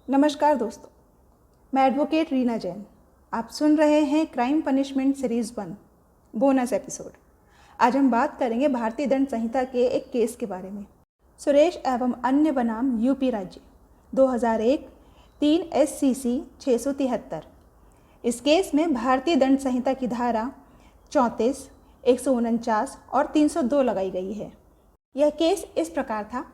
नमस्कार दोस्तों, मैं एडवोकेट रीना जैन। आप सुन रहे हैं crime punishment series 1 bonus episode. आज हम बात करेंगे भारतीय दंड संहिता के एक केस के बारे में। सुरेश एवं अन्य बनाम यूपी राज्य 2001 3 SCC 673। इस केस में भारतीय दंड संहिता की धारा 34, 149 और 302 लगाई गई है। यह केस इस प्रकार था।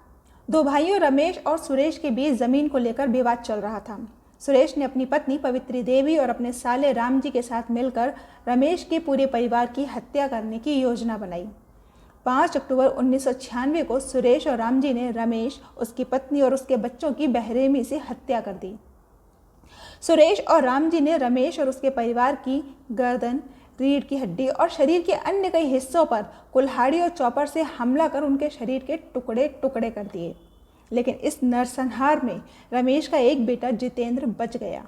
दो भाइयों रमेश और सुरेश के बीच ज़मीन को लेकर विवाद चल रहा था। सुरेश ने अपनी पत्नी पवित्री देवी और अपने साले राम जी के साथ मिलकर रमेश के पूरे परिवार की हत्या करने की योजना बनाई। 5 अक्टूबर 1996 को सुरेश और राम जी ने रमेश, उसकी पत्नी और उसके बच्चों की बेरहमी से हत्या कर दी। सुरेश और राम जी ने रमेश और उसके परिवार की गर्दन, रीढ़ की हड्डी और शरीर के अन्य कई हिस्सों पर कुल्हाड़ी और चॉपर से हमला कर उनके शरीर के टुकड़े टुकड़े कर दिए। लेकिन इस नरसंहार में रमेश का एक बेटा जितेंद्र बच गया।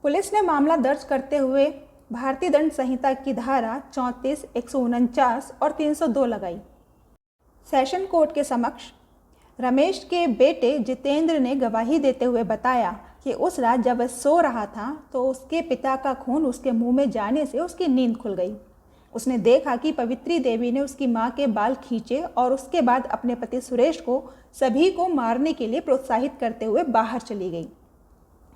पुलिस ने मामला दर्ज करते हुए भारतीय दंड संहिता की धारा 34, 149 और 302 लगाई। सेशन कोर्ट के समक्ष रमेश के बेटे जितेंद्र ने गवाही देते हुए बताया कि उस रात जब वह सो रहा था तो उसके पिता का खून उसके मुंह में जाने से उसकी नींद खुल गई। उसने देखा कि पवित्री देवी ने उसकी मां के बाल खींचे और उसके बाद अपने पति सुरेश को सभी को मारने के लिए प्रोत्साहित करते हुए बाहर चली गई।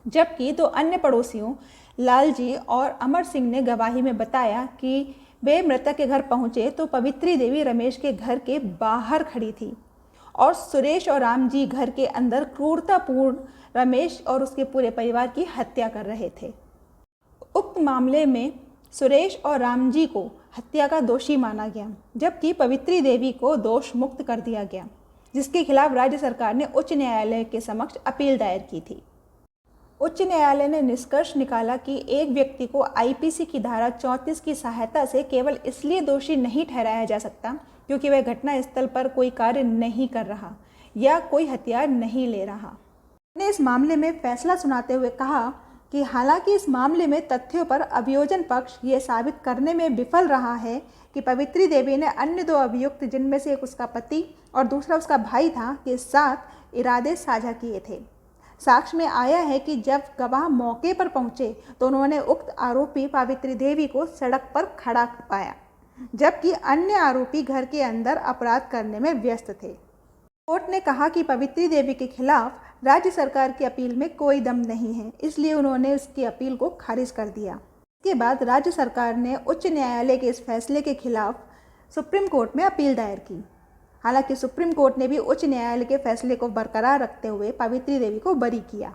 जबकि दो अन्य पड़ोसियों लालजी और अमर सिंह ने गवाही में बताया कि वे मृतक के घर पहुंचे तो पवित्री देवी रमेश के घर के बाहर खड़ी थी और सुरेश और राम जी घर के अंदर क्रूरतापूर्ण रमेश और उसके पूरे परिवार की हत्या कर रहे थे। उक्त मामले में सुरेश और राम जी को हत्या का दोषी माना गया, जबकि पवित्री देवी को दोष मुक्त कर दिया गया, जिसके खिलाफ राज्य सरकार ने उच्च न्यायालय के समक्ष अपील दायर की थी। उच्च न्यायालय ने निष्कर्ष निकाला कि एक व्यक्ति को आईपीसी की धारा 34 की सहायता से केवल इसलिए दोषी नहीं ठहराया जा सकता क्योंकि वह घटना स्थल पर कोई कार्य नहीं कर रहा या कोई हथियार नहीं ले रहा। ने इस मामले में फैसला सुनाते हुए कहा कि हालांकि इस मामले में तथ्यों पर अभियोजन पक्ष ये साबित करने में विफल रहा है कि पवित्री देवी ने अन्य दो अभियुक्त, जिनमें से एक उसका पति और दूसरा उसका भाई था, के साथ इरादे साझा किए थे। साक्ष्य में आया है कि जब गवाह मौके पर पहुंचे तो उन्होंने उक्त आरोपी पवित्री देवी को सड़क पर खड़ा पाया, जबकि अन्य आरोपी घर के अंदर अपराध करने में व्यस्त थे। कोर्ट ने कहा कि पवित्री देवी के खिलाफ राज्य सरकार की अपील में कोई दम नहीं है, इसलिए उन्होंने उसकी अपील को खारिज कर दिया। इसके बाद राज्य सरकार ने उच्च न्यायालय के इस फैसले के खिलाफ सुप्रीम कोर्ट में अपील दायर की। हालांकि सुप्रीम कोर्ट ने भी उच्च न्यायालय के फैसले को बरकरार रखते हुए पवित्री देवी को बरी किया।